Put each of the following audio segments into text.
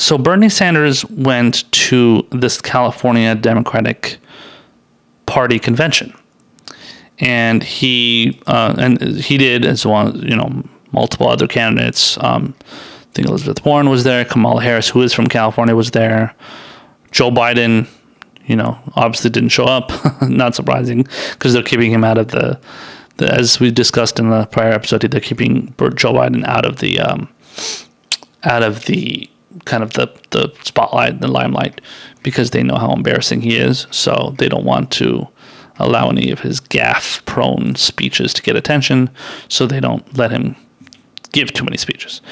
So Bernie Sanders went to this California Democratic Party convention, and he did, as well as multiple other candidates. I think Elizabeth Warren was there. Kamala Harris, who is from California, was there. Joe Biden, obviously didn't show up. Not surprising, because they're keeping him out of the as we discussed in the prior episode, they're keeping Joe Biden out of the kind of the spotlight, the limelight, because they know how embarrassing he is. So they don't want to allow any of his gaffe-prone speeches to get attention. So they don't let him give too many speeches.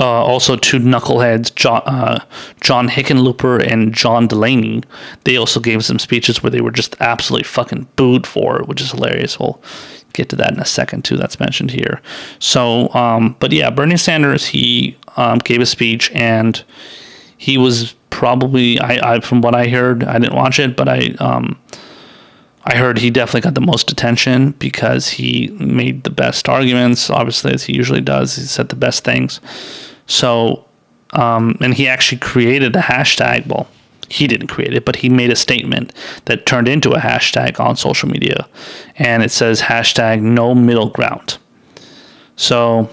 Also, two knuckleheads, John Hickenlooper and John Delaney, they also gave some speeches where they were just absolutely fucking booed for it, which is hilarious. We'll get to that in a second, too. That's mentioned here. So, but yeah, Bernie Sanders, he gave a speech, and he was probably, I from what I heard, I didn't watch it, but I heard he definitely got the most attention because he made the best arguments, obviously, as he usually does. He said the best things. So, and he actually created a hashtag. Well, he didn't create it, but he made a statement that turned into a hashtag on social media. And it says hashtag no middle ground. So,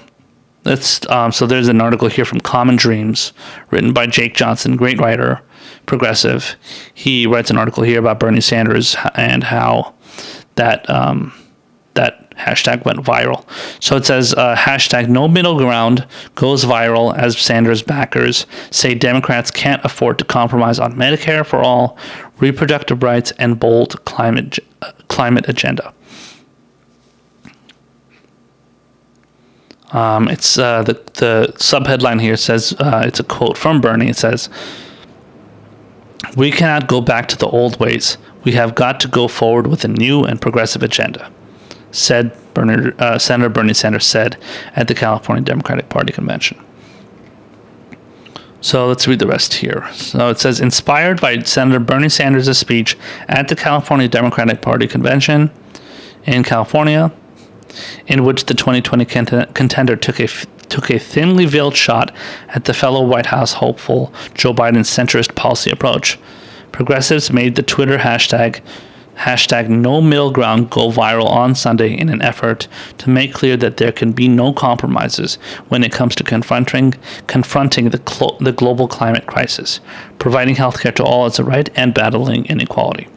so there's an article here from Common Dreams, written by Jake Johnson, great writer, progressive. He writes an article here about Bernie Sanders and how that hashtag went viral. So it says hashtag no middle ground goes viral as Sanders backers say Democrats can't afford to compromise on Medicare for all, reproductive rights, and bold climate agenda. It's the subheadline here says, it's a quote from Bernie. It says, "We cannot go back to the old ways. We have got to go forward with a new and progressive agenda," said Senator Bernie Sanders said at the California Democratic Party convention. So let's read the rest here. So it says, inspired by Senator Bernie Sanders' speech at the California Democratic Party convention in California, in which the 2020 contender took a thinly veiled shot at the fellow White House hopeful Joe Biden's centrist policy approach, progressives made the Twitter hashtag no middle ground go viral on Sunday in an effort to make clear that there can be no compromises when it comes to confronting the global climate crisis, providing healthcare to all as a right, and battling inequality.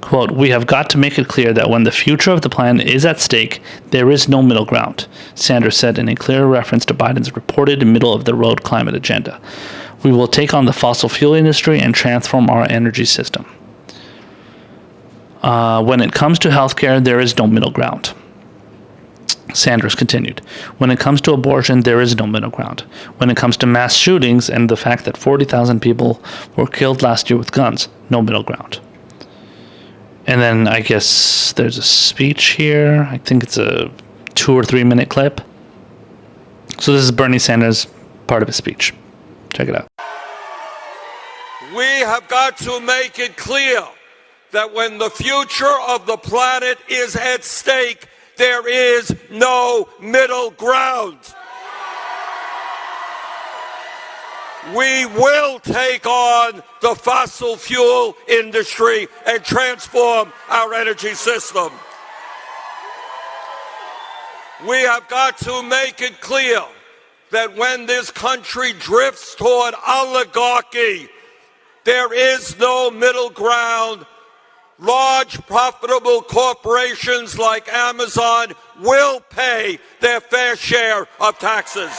Quote, "We have got to make it clear that when the future of the planet is at stake, there is no middle ground," Sanders said in a clear reference to Biden's reported middle-of-the-road climate agenda. "We will take on the fossil fuel industry and transform our energy system. When it comes to healthcare, there is no middle ground." Sanders continued, "When it comes to abortion, there is no middle ground. When it comes to mass shootings and the fact that 40,000 people were killed last year with guns, no middle ground." And then I guess there's a speech here. I think it's a 2 or 3 minute clip. So this is Bernie Sanders, part of his speech. Check it out. "We have got to make it clear that when the future of the planet is at stake, there is no middle ground. We will take on the fossil fuel industry and transform our energy system. We have got to make it clear that when this country drifts toward oligarchy, there is no middle ground. Large, profitable corporations like Amazon will pay their fair share of taxes.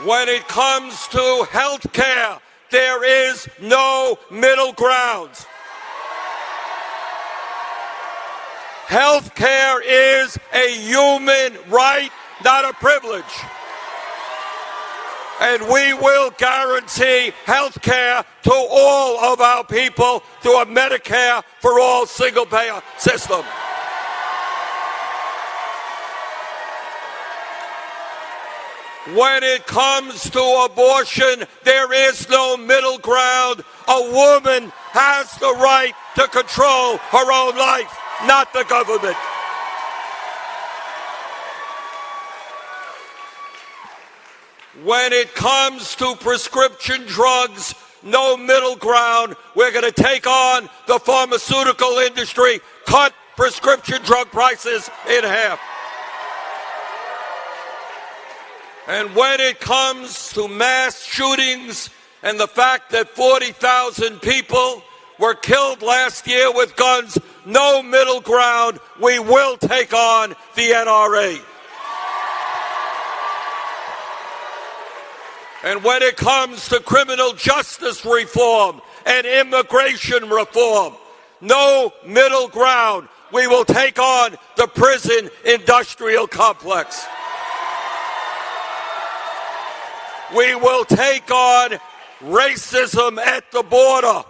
When it comes to health care, there is no middle ground. Health care is a human right, not a privilege. And we will guarantee health care to all of our people through a Medicare for all single-payer system. When it comes to abortion, there is no middle ground. A woman has the right to control her own life, not the government. When it comes to prescription drugs, no middle ground. We're going to take on the pharmaceutical industry, cut prescription drug prices in half. And when it comes to mass shootings and the fact that 40,000 people were killed last year with guns, no middle ground. We will take on the NRA. And when it comes to criminal justice reform and immigration reform, no middle ground. We will take on the prison industrial complex. We will take on racism at the border.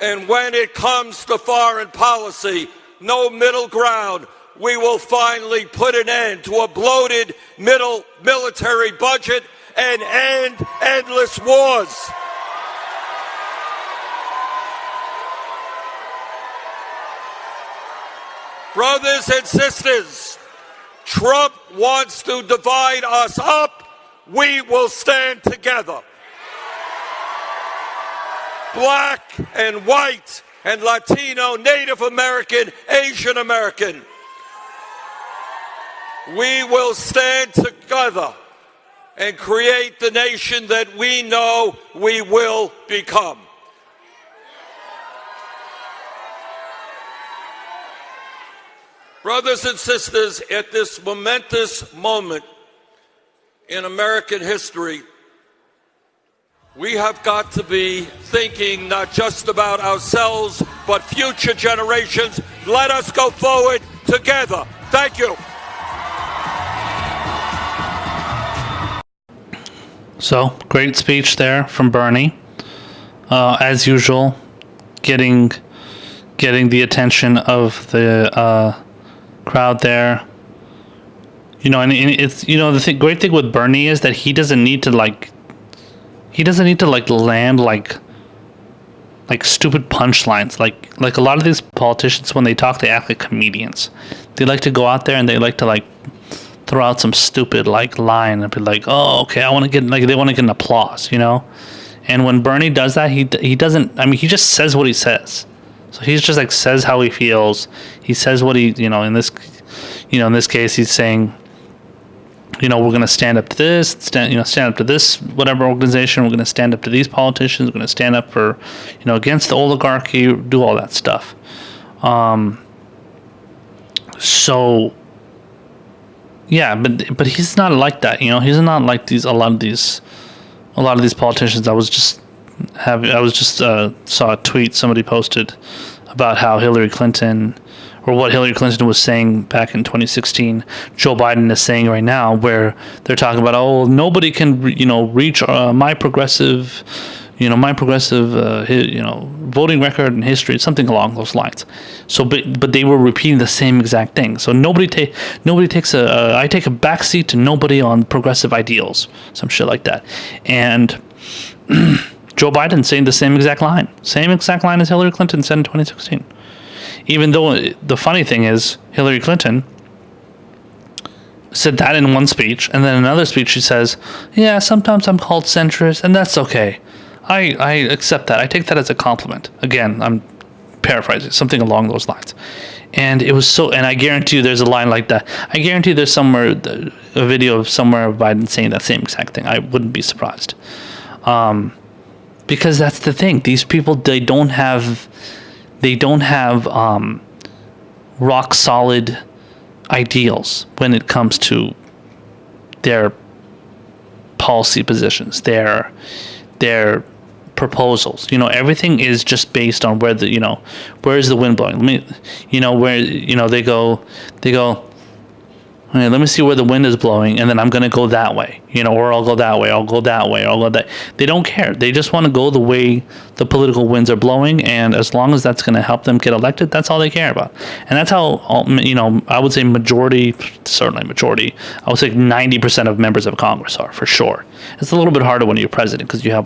And when it comes to foreign policy, no middle ground. We will finally put an end to a bloated military budget and end endless wars. Brothers and sisters, Trump wants to divide us up. We will stand together. Black and white and Latino, Native American, Asian American. We will stand together and create the nation that we know we will become. Brothers and sisters, at this momentous moment in American history, we have got to be thinking not just about ourselves, but future generations. Let us go forward together. Thank you. So, great speech there from Bernie. As usual, getting the attention of the crowd there. You know, and it's, you know, the great thing with Bernie is that he doesn't need to land like stupid punchlines. Like a lot of these politicians, when they talk, they act like comedians. They like to go out there and they like to throw out some stupid line and be like, oh, okay, I want to get they want to get an applause, you know. And when Bernie does that, he doesn't. I mean, he just says what he says. So he's just says how he feels. He says what he, in this case, he's saying, we're going to stand up to this, stand up to this whatever organization. We're going to stand up to these politicians. We're going to stand up for, against the oligarchy. Do all that stuff. So. Yeah, but he's not like that, He's not like a lot of these politicians. I just saw a tweet somebody posted about how Hillary Clinton, or what Hillary Clinton was saying back in 2016, Joe Biden is saying right now, where they're talking about, oh, nobody can reach my progressive voting record and history, something along those lines. So, but they were repeating the same exact thing. So nobody takes I take a backseat to nobody on progressive ideals, some shit like that. And Joe Biden saying the same exact line as Hillary Clinton said in 2016. Even though the funny thing is, Hillary Clinton said that in one speech, and then another speech she says, yeah, sometimes I'm called centrist, and that's okay. I accept that. I take that as a compliment. Again, I'm paraphrasing, something along those lines. And it was and I guarantee you there's a line like that. I guarantee there's somewhere a video of somewhere of Biden saying that same exact thing. I wouldn't be surprised. Because that's the thing. These people, they don't have rock solid ideals when it comes to their policy positions, their proposals. Everything is just based on where where is the wind blowing. They go, okay, let me see where the wind is blowing, and then I'm going to go that way, or I'll go that way, I'll go that way, I'll go that. They don't care. They just want to go the way the political winds are blowing, and as long as that's going to help them get elected, that's all they care about. And that's how, I would say certainly majority, I would say 90% of members of Congress are, for sure. It's a little bit harder when you're president because you're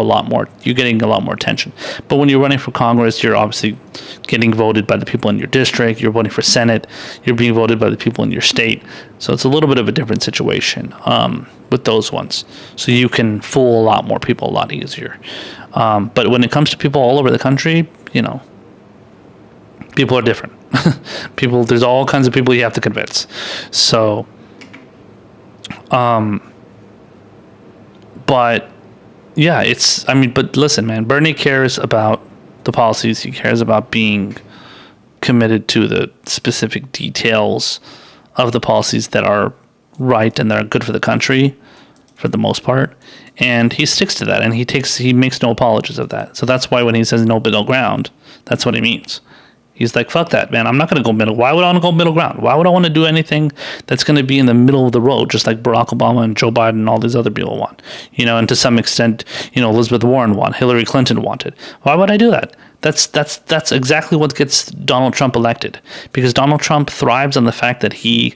getting a lot more attention. But when you're running for Congress, you're obviously getting voted by the people in your district. You're voting for Senate. You're being voted by the people in your state. So it's a little bit of a different situation with those ones. So you can fool a lot more people a lot easier. But when it comes to people all over the country, people are different. There's all kinds of people you have to convince. So, but yeah, but listen, man, Bernie cares about the policies. He cares about being committed to the specific details of the policies that are right and that are good for the country for the most part. And he sticks to that, and he makes no apologies of that. So that's why when he says no middle ground, that's what he means. He's like, fuck that, man. I'm not going to go middle. Why would I want to go middle ground? Why would I want to do anything that's going to be in the middle of the road, just like Barack Obama and Joe Biden and all these other people want? And to some extent, Elizabeth Warren wanted, Hillary Clinton wanted. Why would I do that? That's exactly what gets Donald Trump elected, because Donald Trump thrives on the fact that he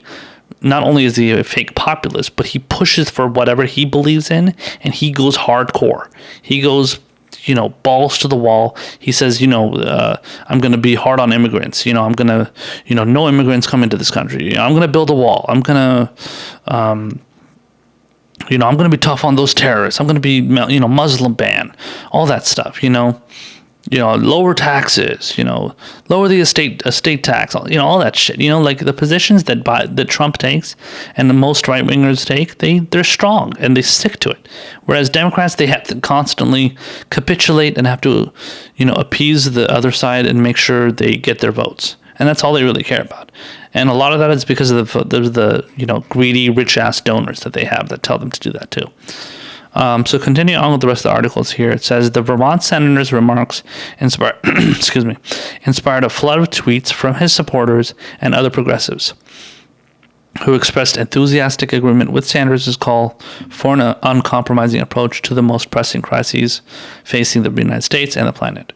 not only is he a fake populist, but he pushes for whatever he believes in, and he goes hardcore. He goes balls to the wall. He says, I'm going to be hard on immigrants. I'm going to, no immigrants come into this country. I'm going to build a wall. I'm going to, I'm going to be tough on those terrorists. I'm going to be, Muslim ban, all that stuff, lower taxes, lower the estate tax, all that shit. Like the positions that Trump takes and the most right wingers take, they're strong and they stick to it. Whereas Democrats, they have to constantly capitulate and have to, appease the other side and make sure they get their votes. And that's all they really care about. And a lot of that is because of the greedy rich ass donors that they have that tell them to do that too. So continuing on with the rest of the articles here, it says the Vermont senator's remarks inspired a flood of tweets from his supporters and other progressives who expressed enthusiastic agreement with Sanders' call for an uncompromising approach to the most pressing crises facing the United States and the planet.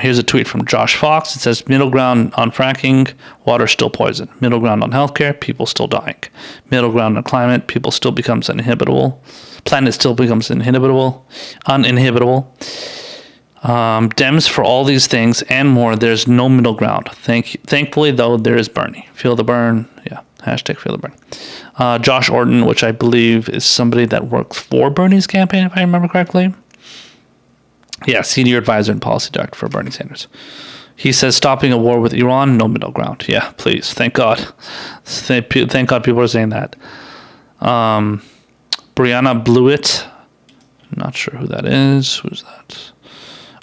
Here's a tweet from Josh Fox. It says, middle ground on fracking, water still poison. Middle ground on healthcare, people still dying. Middle ground on climate, people still becomes uninhabitable. Planet still becomes uninhabitable. Dems for all these things and more. There's no middle ground. Thankfully, though, there is Bernie. Feel the burn. Yeah, hashtag feel the burn. Josh Orton, which I believe is somebody that works for Bernie's campaign, if I remember correctly. Yeah, senior advisor and policy director for Bernie Sanders. He says stopping a war with Iran, no middle ground. Yeah, please. Thank God. Thank God people are saying that. Brianna Blewett. Not sure who that is. Who's that?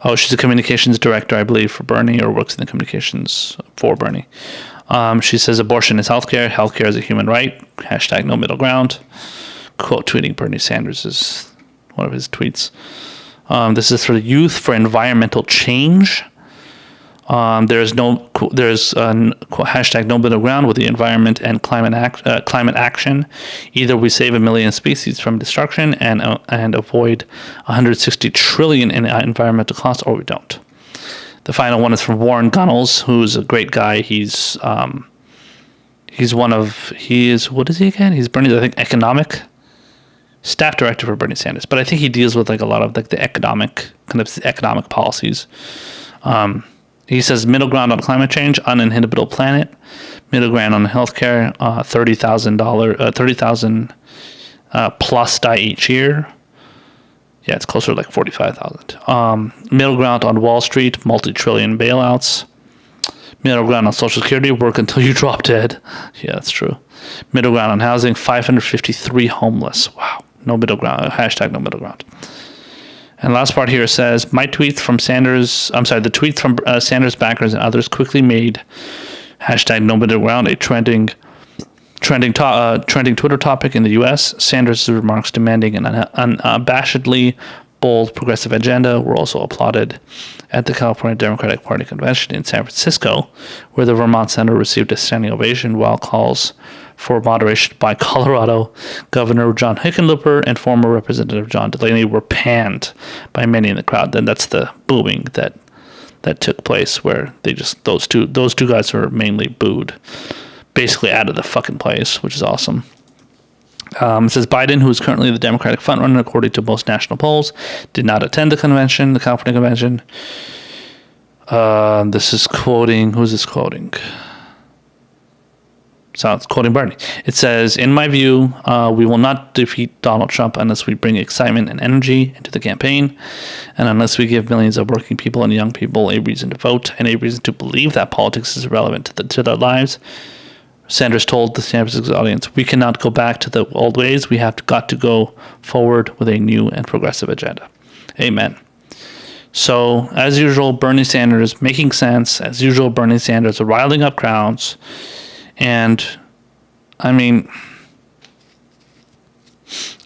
Oh, she's a communications director, I believe, for Bernie, or works in the communications for Bernie. She says abortion is healthcare. Healthcare is a human right. Hashtag no middle ground. Quote tweeting Bernie Sanders is one of his tweets. This is for the Youth for Environmental Change. There's hashtag no middle ground with the environment and climate action. Either we save 1 million species from destruction and avoid 160 trillion in environmental costs, or we don't. The final one is from Warren Gunnels, who's a great guy. He's what is he again? He's Bernie's, I think, economic staff director for Bernie Sanders, but I think he deals with like a lot of like the economic policies. He says middle ground on climate change, uninhabitable planet. Middle ground on healthcare, 30,000 plus die each year. Yeah, it's closer to like 45,000. Middle ground on Wall Street, multi-trillion bailouts. Middle ground on Social Security, work until you drop dead. Yeah, that's true. Middle ground on housing, 553 homeless. Wow. No middle ground. Hashtag no middle ground. And last part here says, the tweets from Sanders backers and others quickly made hashtag no middle ground a trending Twitter topic in the U.S. Sanders' remarks demanding an unabashedly bold progressive agenda were also applauded at the California Democratic Party convention in San Francisco, where the Vermont senator received a standing ovation, while calls for moderation by Colorado Governor John Hickenlooper and former Representative John Delaney were panned by many in the crowd. Then that's the booing that took place, where they just those two guys were mainly booed, basically out of the fucking place, which is awesome. It says Biden, who is currently the Democratic frontrunner according to most national polls, did not attend the California convention. This is quoting. Who's this quoting? So it's quoting Bernie. It says, in my view, we will not defeat Donald Trump unless we bring excitement and energy into the campaign, and unless we give millions of working people and young people a reason to vote and a reason to believe that politics is relevant to their lives. Sanders told the San Francisco audience, we cannot go back to the old ways. We have got to go forward with a new and progressive agenda. Amen. So, as usual, Bernie Sanders making sense. As usual, Bernie Sanders riling up crowds. And, I mean,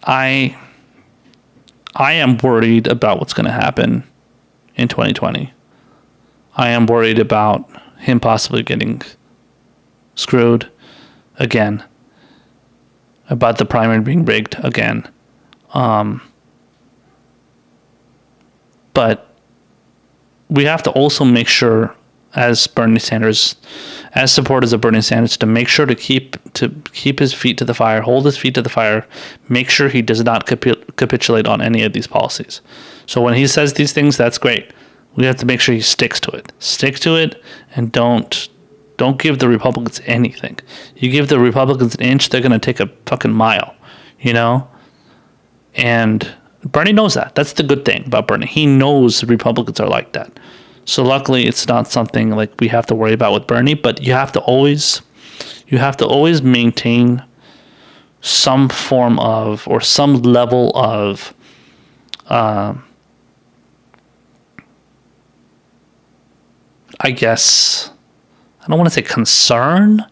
I am worried about what's going to happen in 2020. I am worried about him possibly getting screwed again, about the primary being rigged again. But we have to also make sure, as Bernie Sanders, as supporters of Bernie Sanders, to make sure to keep his feet to the fire, hold his feet to the fire, make sure he does not capitulate on any of these policies. So when he says these things, that's great. We have to make sure he sticks to it. Stick to it, and don't give the Republicans anything. You give the Republicans an inch, they're going to take a fucking mile, you know? And Bernie knows that. That's the good thing about Bernie. He knows the Republicans are like that. So luckily, it's not something like we have to worry about with Bernie, but you have to always maintain some form of, or some level of, I guess, I don't want to say concern,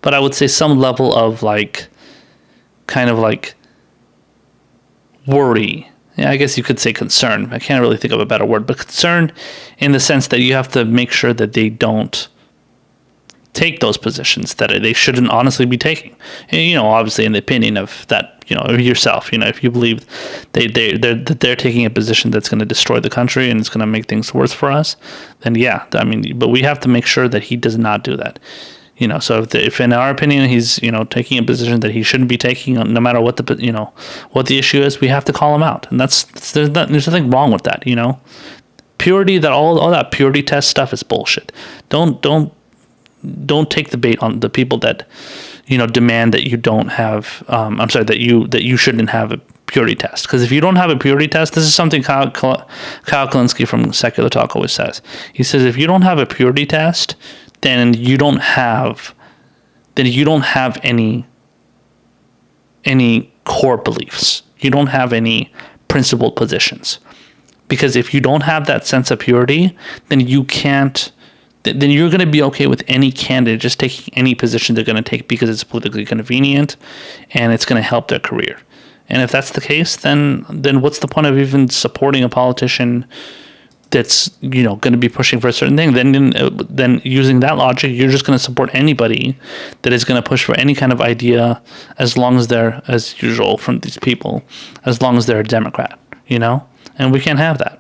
but I would say some level of kind of worry. Yeah, I guess you could say concern. I can't really think of a better word, but concern in the sense that you have to make sure that they don't take those positions that they shouldn't honestly be taking. And, obviously in the opinion of that, yourself, if you believe they're taking a position that's going to destroy the country and it's going to make things worse for us, then yeah, but we have to make sure that he does not do that. So if in our opinion he's taking a position that he shouldn't be taking, no matter what the issue is, we have to call him out, and there's nothing wrong with that. Purity, that all that purity test stuff is bullshit. Don't take the bait on the people that demand that you don't have. That you shouldn't have a purity test, because if you don't have a purity test, this is something Kyle Kalinske from Secular Talk always says. He says if you don't have a purity test, then you don't have any core beliefs. You don't have any principled positions. Because if you don't have that sense of purity, then you can't. Then you're going to be okay with any candidate just taking any position they're going to take because it's politically convenient and it's going to help their career. And if that's the case, then what's the point of even supporting a politician that's going to be pushing for a certain thing? Then using that logic, you're just going to support anybody that is going to push for any kind of idea, as long as they're, as usual from these people, as long as they're a Democrat, and we can't have that.